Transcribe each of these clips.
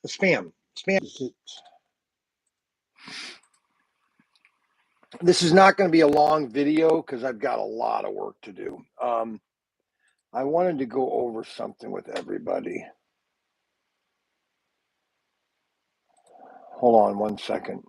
Spam. This is not going to be a long video because I've got a lot of work to do. I wanted to go over something with everybody. Hold on one second.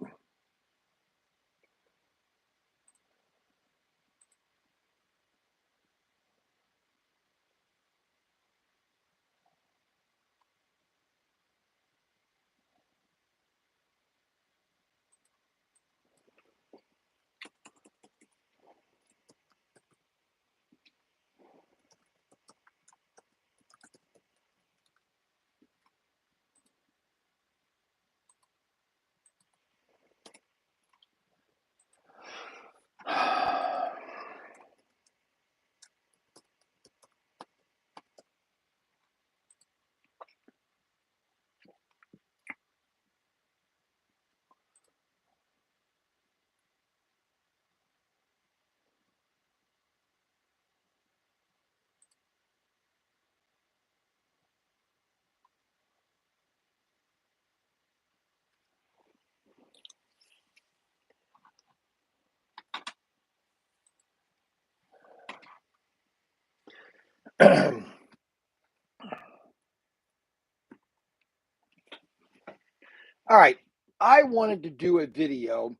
All right. I wanted to do a video.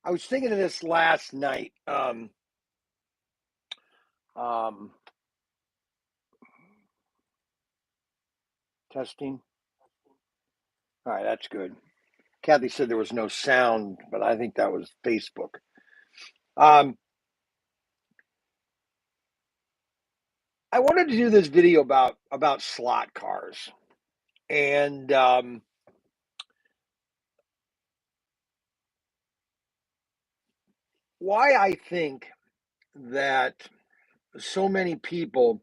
I was thinking of this last night. Testing. All right, that's good. Kathy said there was no sound, but I think that was Facebook. I wanted to do this video about slot cars and why I think that so many people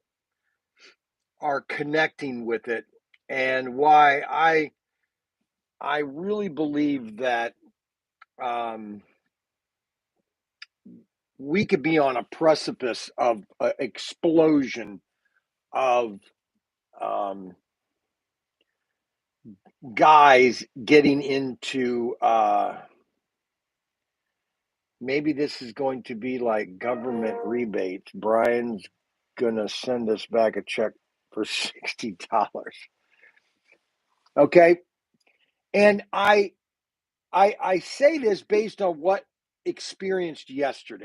are connecting with it, and why I really believe that we could be on a precipice of an explosion of guys getting into maybe this is going to be like government rebates. Brian's gonna send us back a check for $60. Okay. And I say this based on what I experienced yesterday.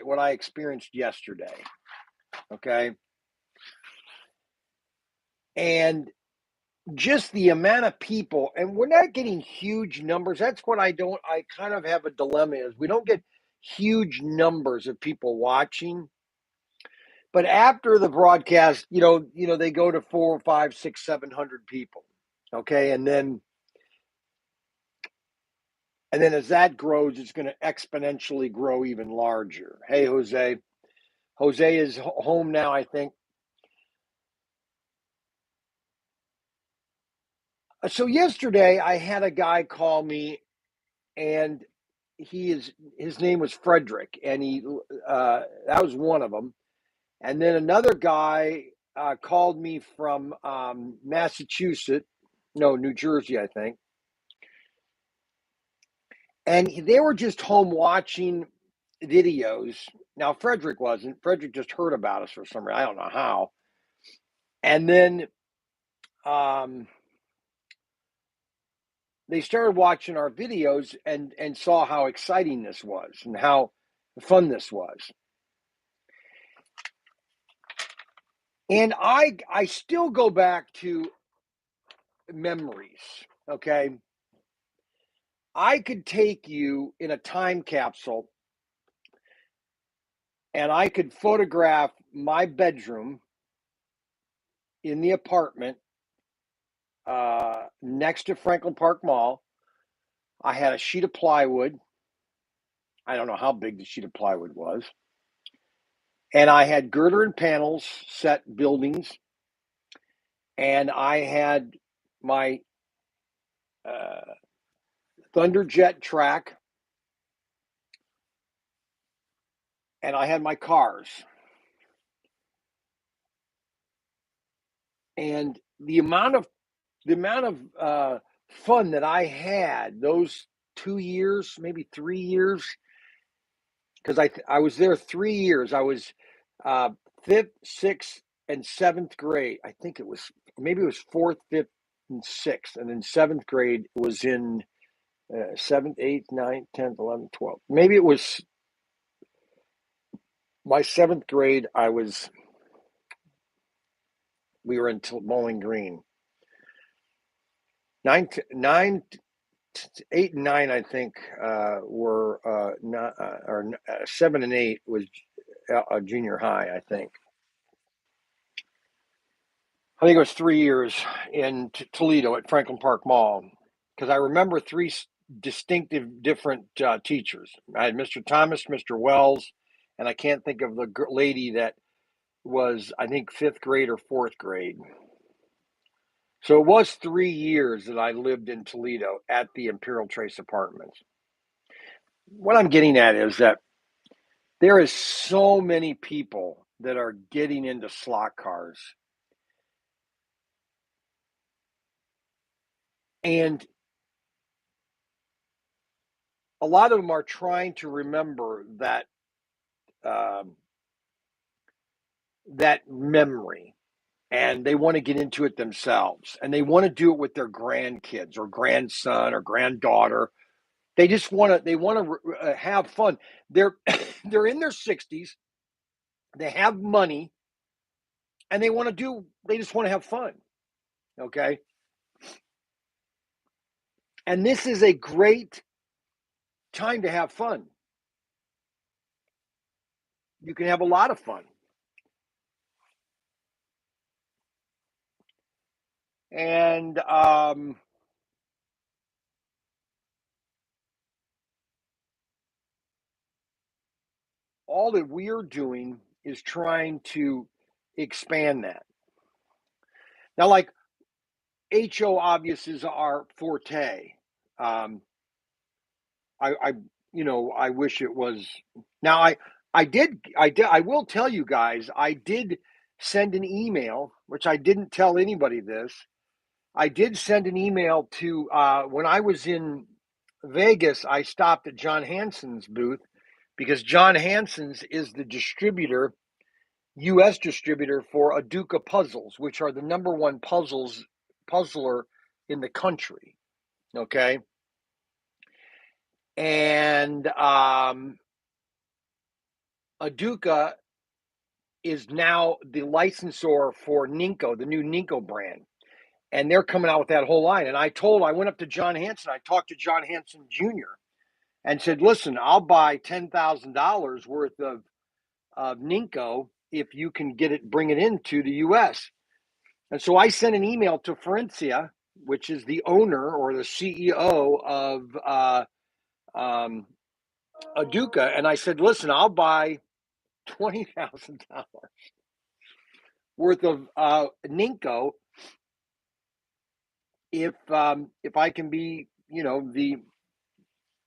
Okay. And just the amount of people, and we're not getting huge numbers. That's what I kind of have a dilemma is we don't get huge numbers of people watching. But after the broadcast, they go to 4, 5, 6, 700 people. Okay. And then as that grows, it's going to exponentially grow even larger. Hey, Jose. Jose is home now, I think. So yesterday I had a guy call me, and his name was Frederick, and that was one of them. And then another guy called me from New Jersey, I think. And they were just home watching videos. Now, Frederick wasn't. Frederick just heard about us for some reason. I don't know how. And then they started watching our videos and saw how exciting this was and how fun this was. And I still go back to memories, okay? I could take you in a time capsule and I could photograph my bedroom in the apartment next to Franklin Park Mall. I had a sheet of plywood. I don't know how big the sheet of plywood was. And I had girder and panels set buildings, and I had my Thunderjet track, and I had my cars. And the amount of fun that I had those 2 years, maybe 3 years, because I was there 3 years. I was fifth, sixth, and seventh grade. I think it was maybe it was fourth, fifth, and sixth, and then seventh grade was in seventh, eighth, ninth, 10th, 11th, 12th. Maybe it was my seventh grade. We were in Bowling Green. Nine, 8 and 9, I think, were not, or 7 and 8 was a junior high, I think. I think it was 3 years in Toledo at Franklin Park Mall, because I remember three distinctive different teachers. I had Mr. Thomas, Mr. Wells, and I can't think of the lady that was, I think, fifth grade or fourth grade. So it was 3 years that I lived in Toledo at the Imperial Trace Apartments. What I'm getting at is that there is so many people that are getting into slot cars. And a lot of them are trying to remember that that memory, and they want to get into it themselves, and they want to do it with their grandkids or grandson or granddaughter. They want to have fun. They're they're in their 60s. They have money, and they just want to have fun. Okay. And this is a great time to have fun. You can have a lot of fun. And all that we're doing is trying to expand that. Now, like HO obvious is our forte. Um, I wish it was. Now, I will tell you guys, I did send an email, which I didn't tell anybody this. I did send an email to, when I was in Vegas, I stopped at John Hansen's booth because John Hansen's is the distributor, U.S. distributor for Aduca puzzles, which are the number one puzzler in the country. Okay. And Aduca is now the licensor for Ninko, the new Ninko brand. And they're coming out with that whole line. And I went up to John Hansen, I talked to John Hansen Jr. and said, listen, I'll buy $10,000 worth of Ninko if you can bring it into the U.S. And so I sent an email to Ferencia, which is the owner or the CEO of Aduca, and I said, listen, I'll buy $20,000 worth of Ninko if I can be, the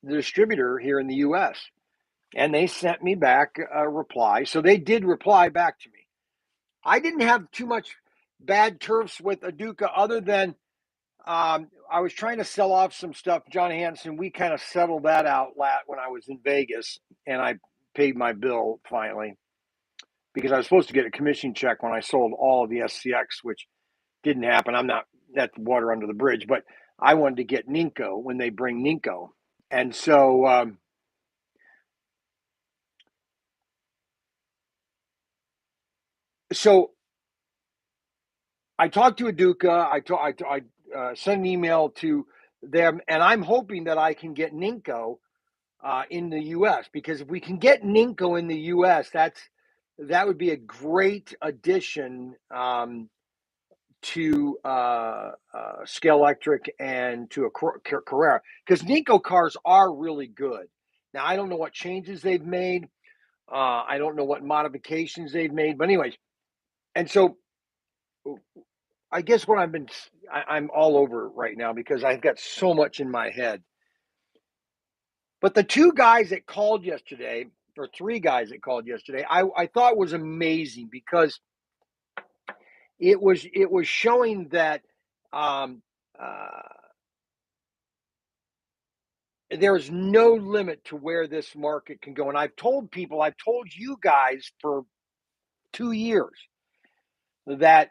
distributor here in the U.S. And they sent me back a reply. So they did reply back to me. I didn't have too much bad turfs with Aduca other than I was trying to sell off some stuff. John Hansen, we kind of settled that out when I was in Vegas, and I paid my bill finally because I was supposed to get a commission check when I sold all of the SCX, which didn't happen. I'm not, that's water under the bridge, but I wanted to get Ninko when they bring Ninko. And so, so I talked to Aduca. I sent an email to them, and I'm hoping that I can get Ninko in the U.S. because if we can get Ninko in the U.S., that would be a great addition to Scale Electric and to a Carrera, because Ninko cars are really good. Now I don't know what changes they've made. I don't know what modifications they've made, but anyways, and so I guess what I'm all over right now because I've got so much in my head. But the two guys that called yesterday, or three guys that called yesterday, I thought was amazing because it was showing that um, uh, there's no limit to where this market can go. And I've told you guys for 2 years that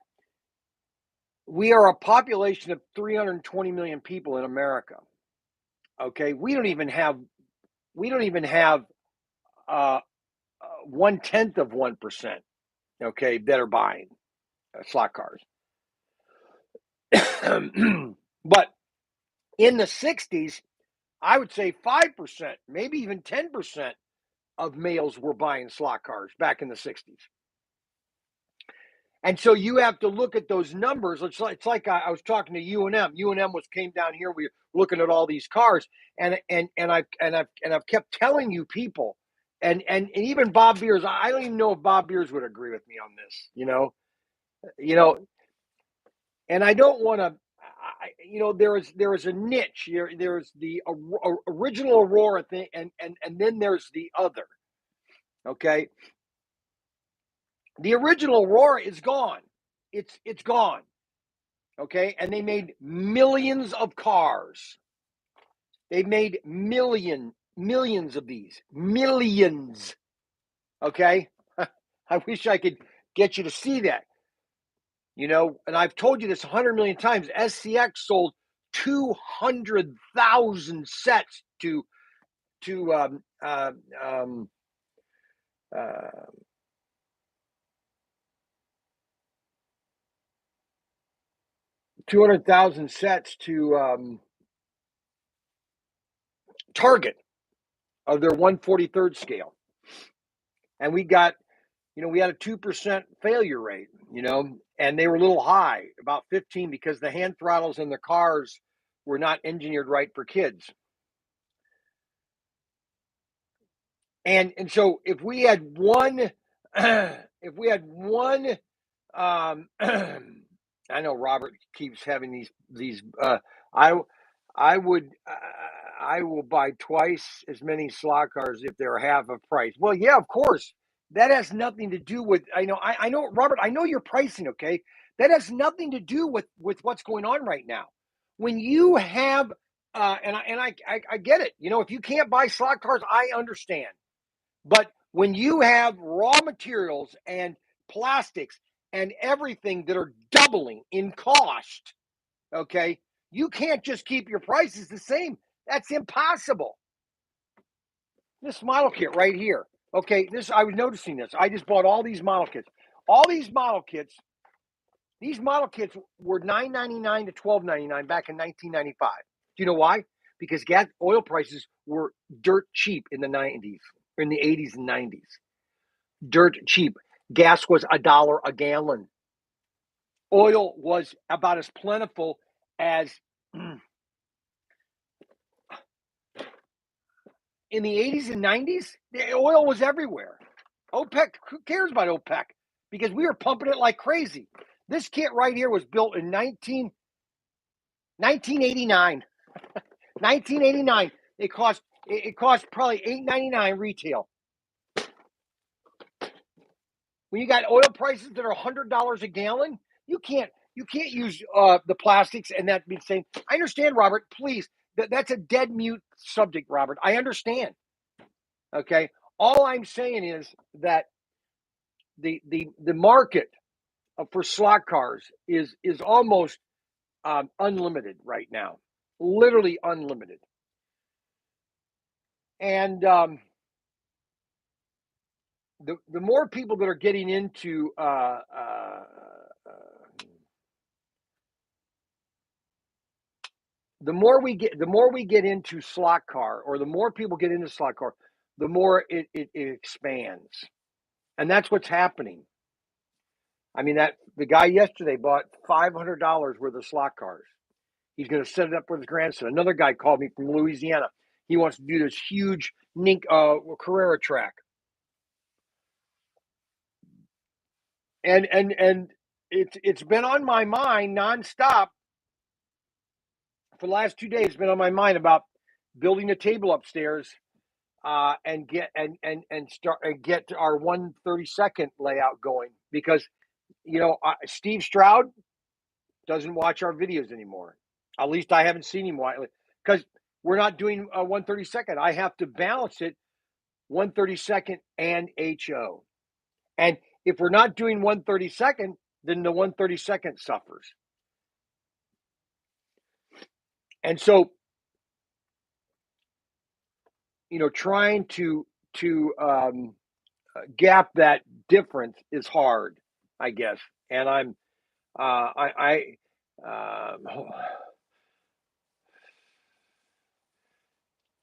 we are a population of 320 million people in America. Okay, we don't even have 1/10 of 1%. Okay, that are buying slot cars. But in the 60s, I would say 5%, maybe even 10% of males were buying slot cars back in the 60s. And so you have to look at those numbers. It's like I was talking to UNM. UNM came down here. We were looking at all these cars, and I've kept telling you people, and even Bob Beers. I don't even know if Bob Beers would agree with me on this. You know, and I don't want to. There is a niche. There's the original Aurora thing, and then there's the other. Okay, the original Aurora is gone. It's gone. Okay, and they made millions of cars. They made millions of these. Millions. Okay? I wish I could get you to see that. And I've told you this 100 million times. SCX sold 200,000 sets to uh, um, uh, 200,000 sets to Target of their 143rd scale. And we had a 2% failure rate, and they were a little high, about 15, because the hand throttles in the cars were not engineered right for kids. And so if we had one, I know Robert keeps having these. I will buy twice as many slot cars if they're half of price. Well, yeah, of course. That has nothing to do with. I know, Robert. I know your pricing. Okay, that has nothing to do with what's going on right now. When you have, I get it. If you can't buy slot cars, I understand. But when you have raw materials and plastics and everything that are doubling in cost, okay, you can't just keep your prices the same. That's impossible. This model kit right here. Okay, I was noticing this. I just bought all these model kits. All these model kits were $9.99 to $12.99 back in 1995. Do you know why? Because gas oil prices were dirt cheap in the 90s, in the 80s and 90s. Dirt cheap. Gas was $1 a gallon. Oil was about as plentiful as in the 80s and 90s. The oil was everywhere. OPEC, who cares about OPEC? Because we were pumping it like crazy. This kit right here was built in 1989. 1989. It cost probably $8.99 retail. When you got oil prices that are $100 a gallon, you can't use the plastics and that be the same. I understand, Robert. Please, that's a dead mute subject, Robert. I understand. Okay. All I'm saying is that the market for slot cars is almost unlimited right now, literally unlimited. And the more people that are getting into the more we get into slot car, or the more people get into slot car, the more it expands, and that's what's happening. I mean, that the guy yesterday bought $500 worth of slot cars. He's going to set it up for his grandson. Another guy called me from Louisiana. He wants to do this huge Carrera track. and it's been on my mind nonstop for the last 2 days. It's been on my mind about building a table upstairs, and get our 1/32 layout going, because Steve Stroud doesn't watch our videos anymore. At least I haven't seen him watch, because we're not doing a 1/32. I have to balance it 1/32 and HO. And if we're not doing 1/32, then the 1/32 suffers. And so, trying to gap that difference is hard, I guess. And I'm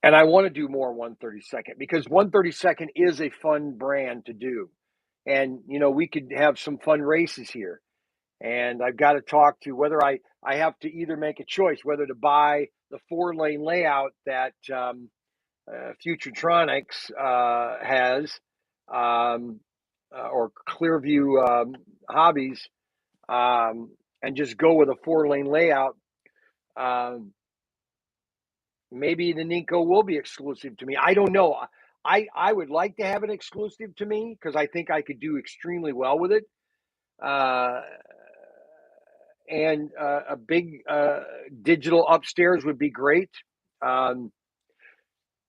and I want to do more 1/32, because 1/32 is a fun brand to do. And we could have some fun races here. And I've got to talk to whether I have to either make a choice whether to buy the 4-lane layout that Futuretronics has, or Clearview Hobbies, and just go with a 4-lane layout. Maybe the Nico will be exclusive to me. I don't know. I would like to have it exclusive to me, because I think I could do extremely well with it. And a big digital upstairs would be great.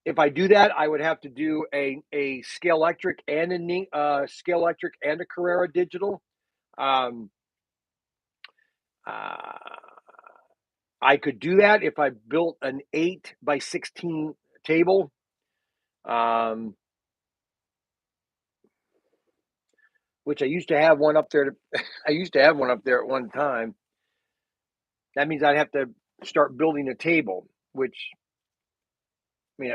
If I do that, I would have to do a Scalextric and Scalextric and a Carrera digital. I could do that if I built an 8x16 table. Which I used to have one up there. I used to have one up there at one time. That means I'd have to start building a table, which, I mean,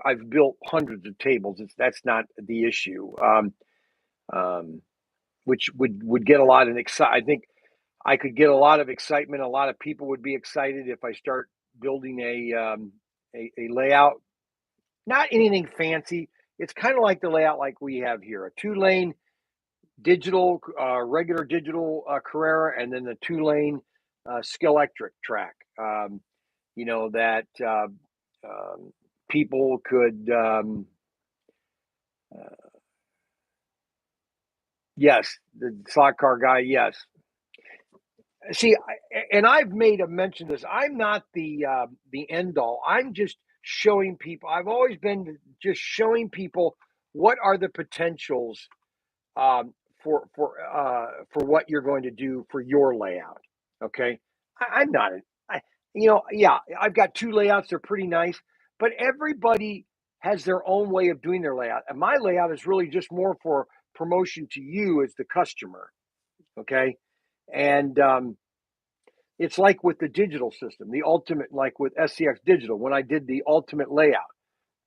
I've built hundreds of tables. That's not the issue. Which would get a lot of I think I could get a lot of excitement. A lot of people would be excited if I start building a layout. Not anything fancy. It's kind of like the layout like we have here: a 2-lane digital, regular digital Carrera, and then the 2-lane Scalextric track. That people could. Yes, the slot car guy. Yes. See, and I've made a mention of this. I'm not the end all. I'm just showing people. I've always been just showing people what are the potentials, for what you're going to do for your layout. Okay, I'm not. Yeah, I've got 2 layouts. They're pretty nice, but everybody has their own way of doing their layout, and my layout is really just more for promotion to you as the customer. Okay, and it's like with the digital system, the ultimate, like with SCX Digital, when I did the ultimate layout,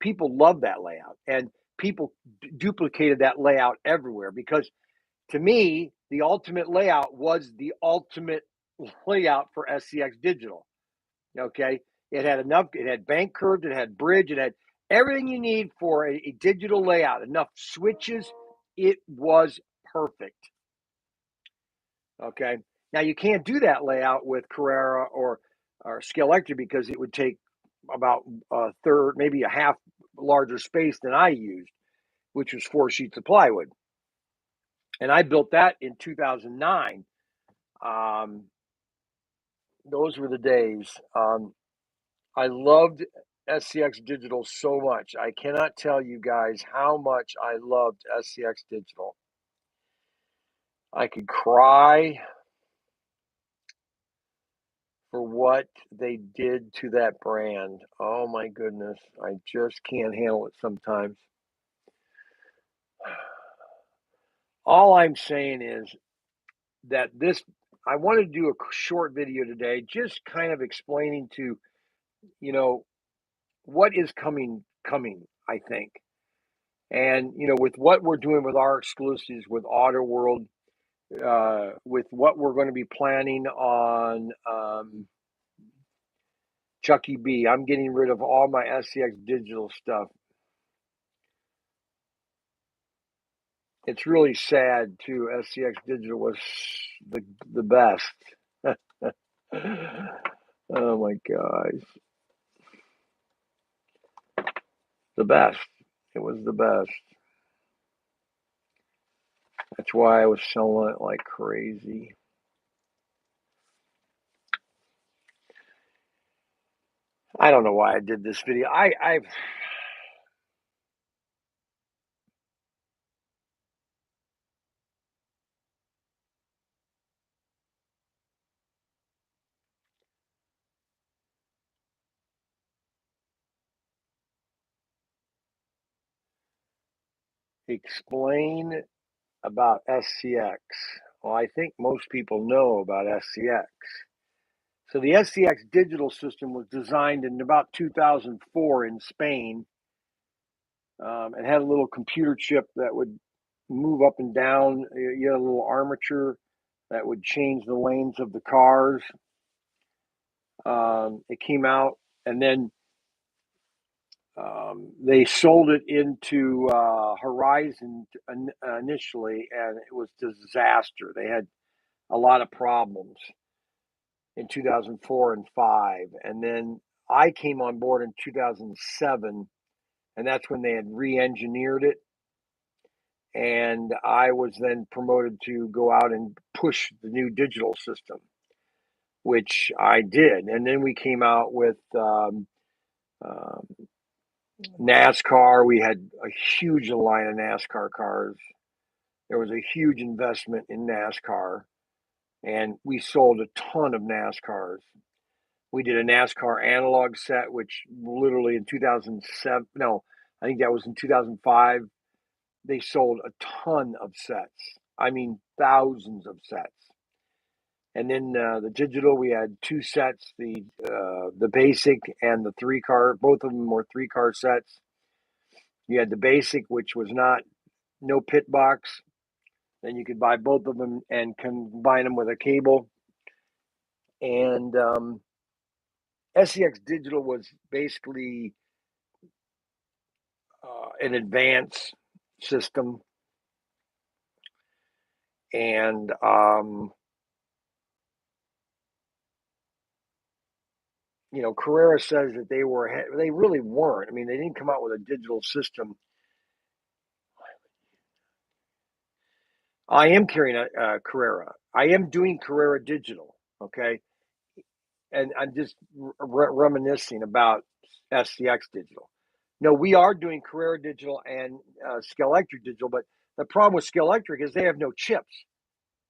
people loved that layout, and people duplicated that layout everywhere, because to me, the ultimate layout was the ultimate layout for SCX Digital. Okay. It had bank curves, it had bridge, it had everything you need for a digital layout, enough switches. It was perfect. Okay. Now you can't do that layout with Carrera or Scalextric, because it would take about a third, maybe a half larger space than I used, which was 4 sheets of plywood. And I built that in 2009. Those were the days. I loved SCX Digital so much. I cannot tell you guys how much I loved SCX Digital. I could cry for what they did to that brand. Oh my goodness. I just can't handle it sometimes. All I'm saying is that I want to do a short video today, just kind of explaining to, what is coming, I think. And, with what we're doing with our exclusives with Auto World, with what we're going to be planning on Chucky B, I'm getting rid of all my SCX Digital stuff. It's really sad too. SCX Digital was the best. Oh my gosh, the best. It was the best. That's why I was selling it like crazy. I don't know why I did this video. I've explained about SCX. Well, I think most people know about SCX. So the SCX digital system was designed in about 2004 in Spain. It had a little computer chip that would move up and down. You had a little armature that would change the lanes of the cars. It came out, and then they sold it into Horizon initially, and it was a disaster. They had a lot of problems in 2004 and 5, and then I came on board in 2007, and that's when they had re-engineered it. And I was then promoted to go out and push the new digital system, which I did. And then we came out with um, NASCAR. We had a huge line of NASCAR cars. There was a huge investment in NASCAR, and we sold a ton of NASCARs. We did a NASCAR analog set, which literally in 2007, no, I think that was in 2005, they sold a ton of sets. I mean, thousands of sets. And then the digital, we had two sets: the basic and the 3-car. Both of them were 3-car sets. You had the basic, which was not no pit box. Then you could buy both of them and combine them with a cable. And SCX Digital was basically an advanced system, and Carrera says that they really weren't. I mean, they didn't come out with a digital system. I am carrying a Carrera. I am doing Carrera Digital, okay, and I'm just reminiscing about SCX Digital. No, we are doing Carrera Digital and Scalextric Digital, but the problem with Scalextric is they have no chips.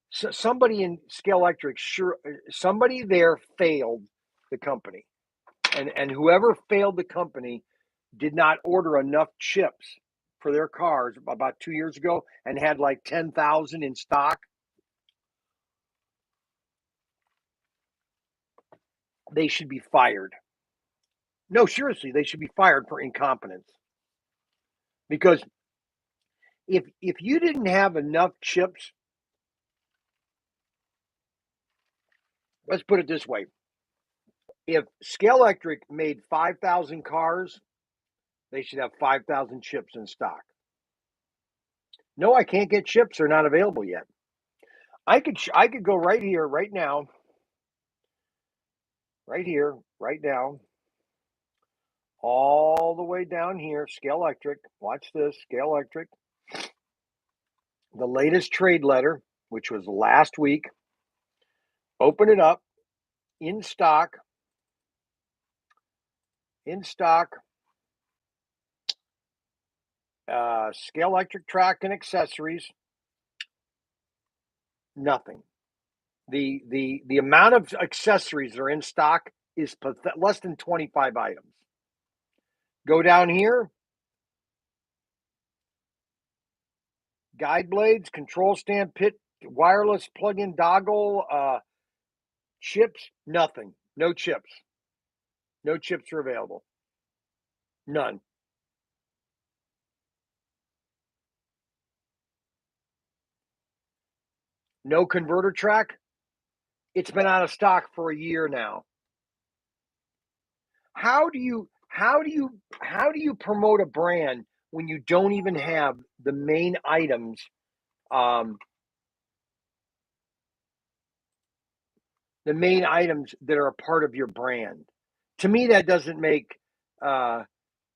So somebody in Scalextric, somebody there failed the company, and whoever failed the company did not order enough chips for their cars about 2 years ago and had like 10,000 in stock. They should be fired. No, seriously, they should be fired for incompetence. Because if you didn't have enough chips, let's put it this way: if Scalextric made 5,000 cars, they should have 5,000 chips in stock. No, I can't get chips; they're not available yet. I could go right here, right now, right here, right now, all the way down here. Scalextric. Watch this. Scalextric. The latest trade letter, which was last week. Open it up. In stock. In stock. Scalextric track and accessories. Nothing. The amount of accessories that are in stock is less than 25 items. Go down here. Guide blades, control stand, pit, wireless plug-in doggle, chips, nothing. No chips. No chips are available. None. No converter track. It's been out of stock for a year now. How do you promote a brand when you don't even have the main items the main items that are a part of your brand. To me, that doesn't make.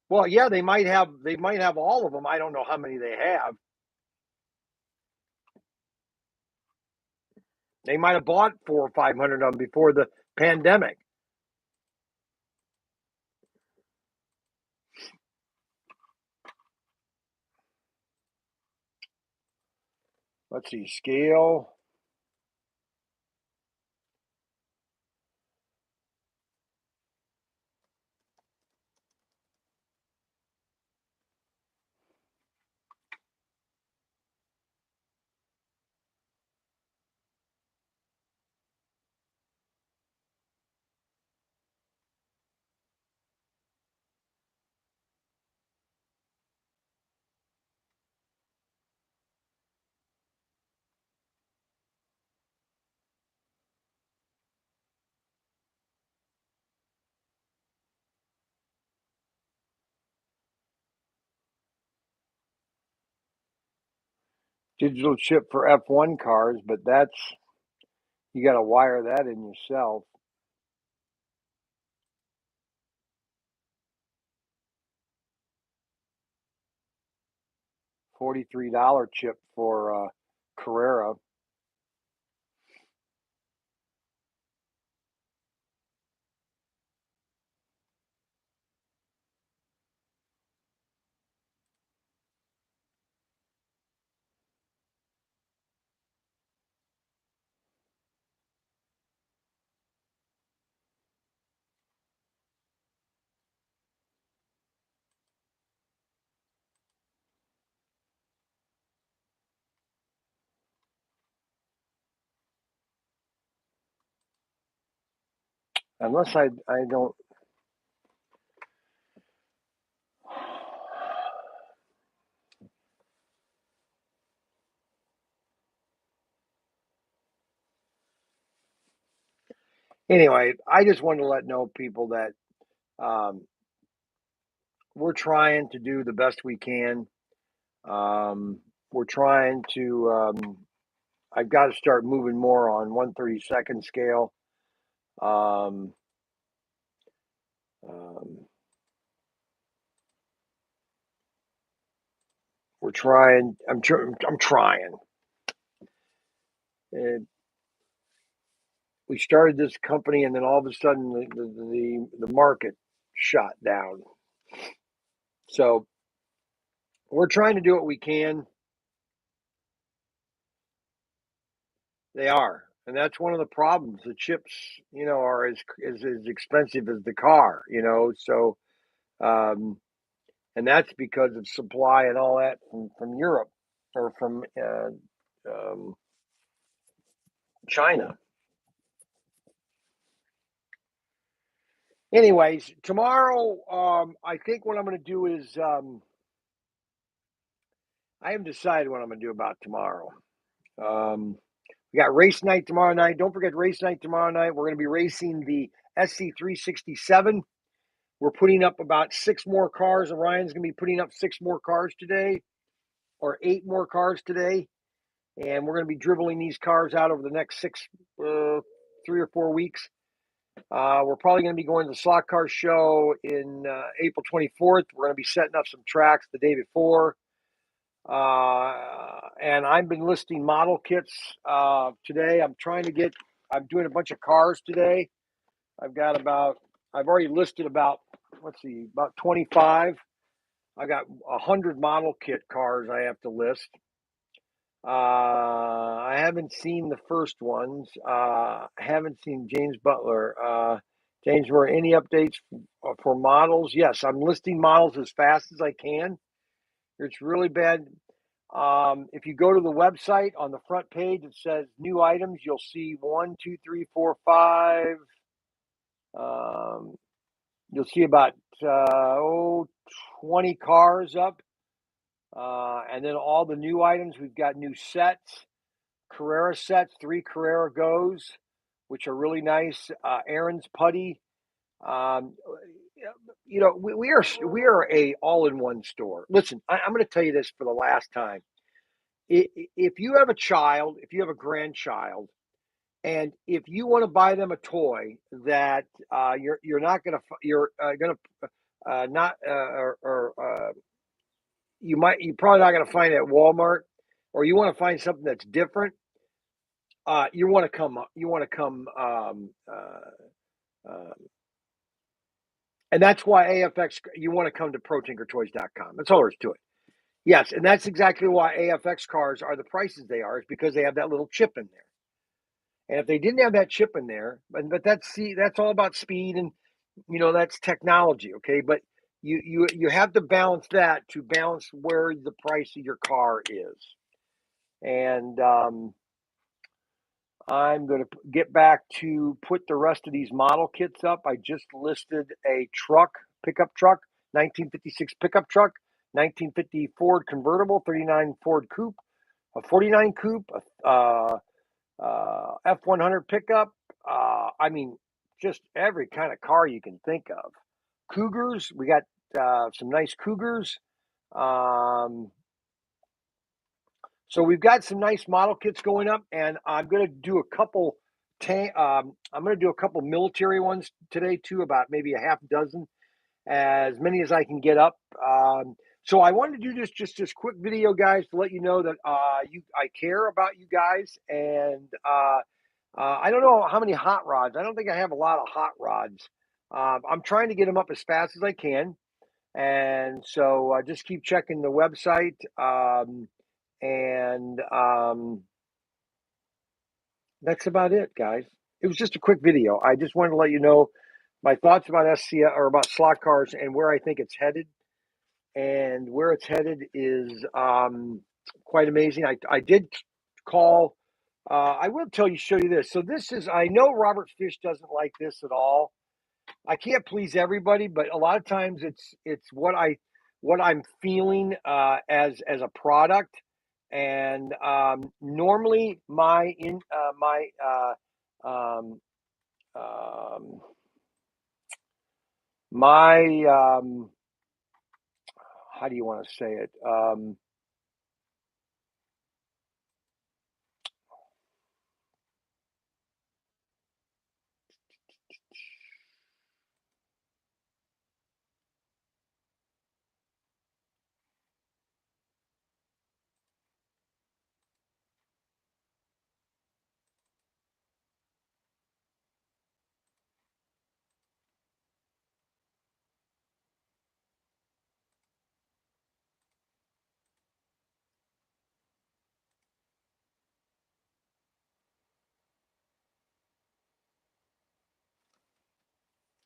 Well, yeah, they might have all of them. I don't know how many they have. They might have bought 400 or 500 of them before the pandemic. Let's see, scale. Digital chip for F1 cars, but that's you got to wire that in yourself. $43 chip for Carrera. Unless I don't. Anyway, I just wanted to let know people that um, we're trying to do the best we can. We're trying to. I've got to start moving more on 1/32 scale. Um, um, we're trying. I'm trying. And we started this company, and then all of a sudden, the market shot down. So we're trying to do what we can. They are, and that's one of the problems. The chips, are as expensive as the car. So um, and that's because of supply and all that from Europe or from um, China. Anyways, tomorrow, I think what I'm going to do is I haven't decided what I'm going to do about tomorrow. Um, we got race night tomorrow night. Don't forget race night tomorrow night. We're going to be racing the SC367. We're putting up about 6 more cars. Orion's going to be putting up 6 more cars today, or 8 more cars today. And we're going to be dribbling these cars out over the next 3 or 4 weeks. We're probably going to be going to the Slot Car Show in April 24th. We're going to be setting up some tracks the day before. And I've been listing model kits today. I'm doing a bunch of cars today. I've already listed about 25. I got 100 model kit cars I have to list. I haven't seen the first ones. I haven't seen James Butler. James, were any updates for models? Yes, I'm listing models as fast as I can. It's really bad. If you go to the website on the front page, it says new items. You'll see 1, 2, 3, 4, 5. You'll see about 20 cars up. And then all the new items, we've got new sets, Carrera sets, 3 Carrera Goes, which are really nice. Aaron's Putty. Um, we are a all-in-one store. Listen, I'm going to tell you this for the last time. if you have a child, if you have a grandchild, and if you want to buy them a toy that you're not gonna you're gonna not or you're probably not gonna find it at Walmart, or you want to find something that's different, you want to come uh, and that's why AFX, you want to come to ProTinkerToys.com. That's all there is to it. Yes, and that's exactly why AFX cars are the prices they are, is because they have that little chip in there. And if they didn't have that chip in there, but that's all about speed, and that's technology, okay? But you have to balance that to balance where the price of your car is. And I'm going to get back to put the rest of these model kits up. I just listed a pickup truck, 1956 pickup truck, 1950 Ford convertible, 39 Ford coupe, a 49 coupe, F100 pickup. I mean, just every kind of car you can think of. Cougars, we got some nice Cougars. So we've got some nice model kits going up, and I'm going to do a couple. I'm going to do a couple military ones today too, about maybe a half dozen, as many as I can get up. So I wanted to do just this quick video, guys, to let you know that I care about you guys, and I don't know how many hot rods. I don't think I have a lot of hot rods. I'm trying to get them up as fast as I can, and so just keep checking the website. And that's about it, guys. It was just a quick video. I just wanted to let you know my thoughts about SCX, or about slot cars, and where I think it's headed. And where it's headed is quite amazing. I did call. I will show you this. So this is. I know Robert Fish doesn't like this at all. I can't please everybody, but a lot of times it's what I'm feeling as a product. And normally my um, um, my how do you want to say it?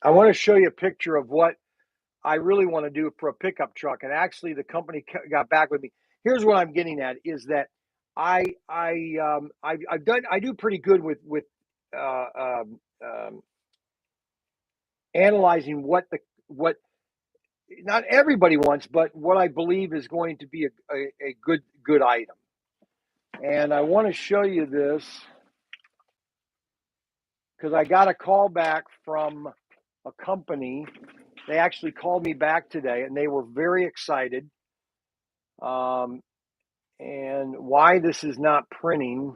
I want to show you a picture of what I really want to do for a pickup truck. And actually, the company got back with me. Here's what I'm getting at: is that I do pretty good with uh, um, um, analyzing what not everybody wants, but what I believe is going to be a good item. And I want to show you this because I got a call back from a company. They actually called me back today, and they were very excited. And why this is not printing.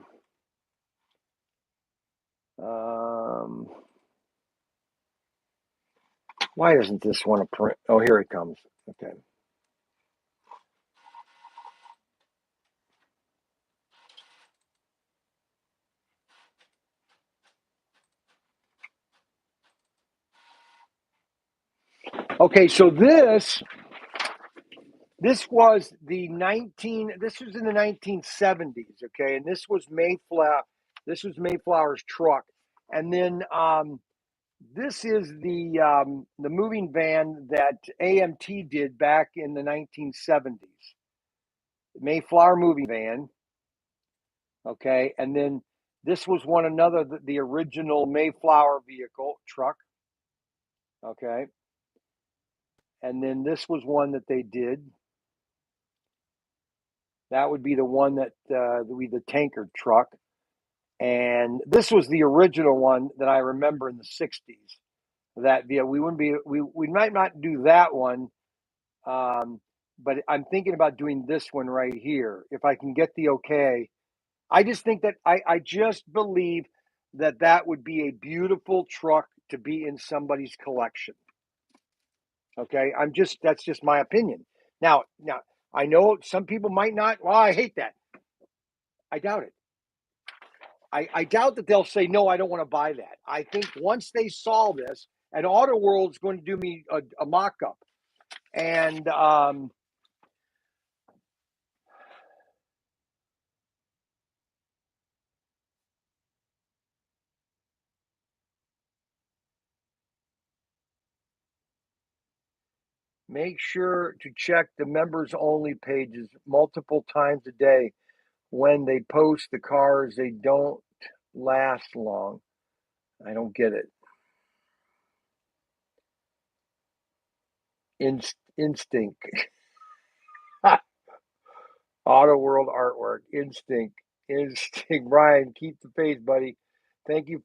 Why doesn't this want to print? Oh, here it comes. Okay. Okay, so this was this was in the 1970s, okay, and this was Mayflower's truck. And then this is the moving van that AMT did back in the 1970s. Mayflower moving van. Okay, and then this was the original Mayflower vehicle truck. Okay, and then this was one that they did. That would be the one that the tanker truck. And this was the original one that I remember in the 60s. That we might not do that one. but I'm thinking about doing this one right here. If I can get the okay, I just think that I just believe that that would be a beautiful truck to be in somebody's collection. Okay, that's just my opinion. Now I know some people might not. Well, I hate that. I doubt it. I doubt that they'll say no. I don't want to buy that. I think once they saw this, and Auto World's going to do me a mock-up, and make sure to check the members only pages multiple times a day. When they post the cars, they don't last long. I don't get it. Instinct. Auto World artwork. Instinct. Brian, keep the faith, buddy. Thank you,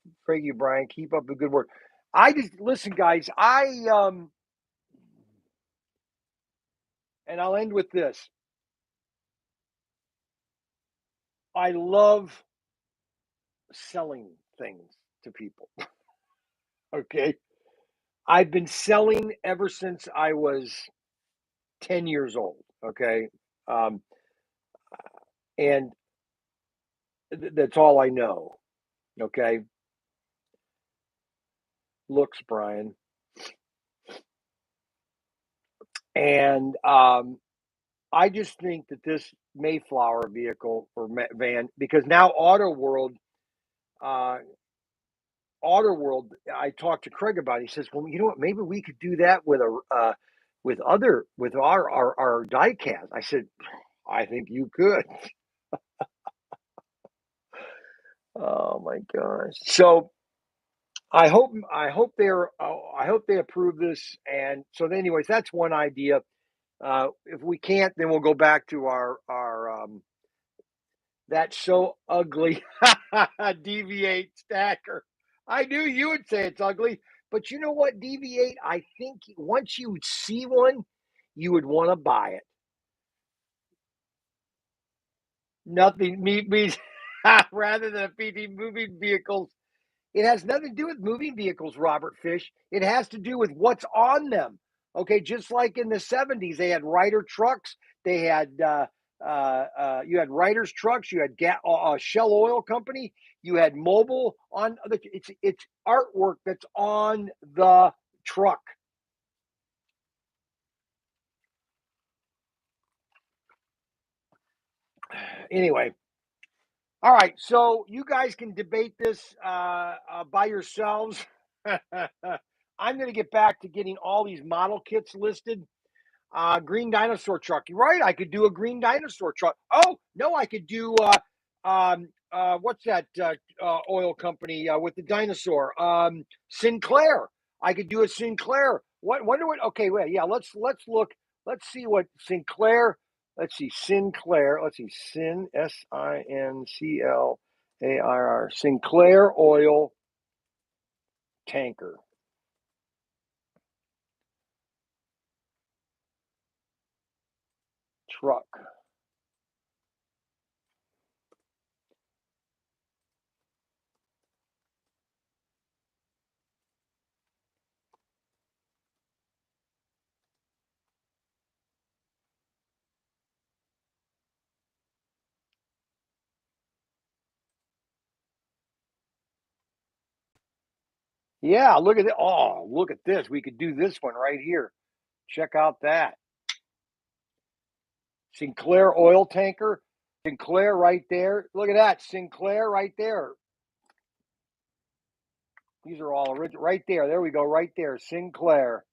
Brian. Keep up the good work. I just listen, guys. And I'll end with this. I love selling things to people. Okay. I've been selling ever since I was 10 years old. Okay. Um, and that's all I know. Okay. Looks, Brian. And I just think that this Mayflower vehicle or van, because now uh, Auto World, I talked to Craig about it. He says, well, you know what? Maybe we could do that with with our diecast. I said, I think you could. Oh my gosh. So I hope they approve this. And so, anyways, that's one idea. If we can't, then we'll go back to our that's so ugly deviate stacker. I knew you would say it's ugly, but you know what, deviate? I think once you would see one, you would want to buy it. Nothing me rather than a PD moving vehicles. It has nothing to do with moving vehicles, Robert Fish. It has to do with what's on them. Okay, just like in the 70s, they had Ryder trucks. They had you had Ryder's trucks. You had Shell Oil Company. You had Mobile on the. It's artwork that's on the truck. Anyway, all right. So you guys can debate this by yourselves. I'm going to get back to getting all these model kits listed. Green dinosaur truck. You're right. I could do a green dinosaur truck. Oh no, I could do what's that oil company with the dinosaur? Sinclair. I could do a Sinclair. What? Wonder what? Okay, wait. Yeah, let's look. Let's see what Sinclair. Let's see Sinclair. Let's see Sinclair Sinclair oil tanker truck. Yeah, look at it. Oh, look at this. We could do this one right here. Check out that. Sinclair oil tanker. Sinclair right there. Look at that. Sinclair right there. These are all original. Right there. There we go. Right there. Sinclair.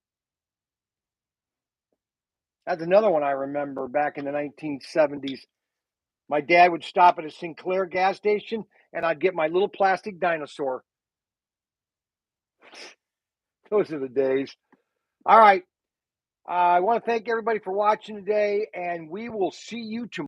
That's another one I remember back in the 1970s. My dad would stop at a Sinclair gas station and I'd get my little plastic dinosaur. Those are the days. All right. I want to thank everybody for watching today, and we will see you tomorrow.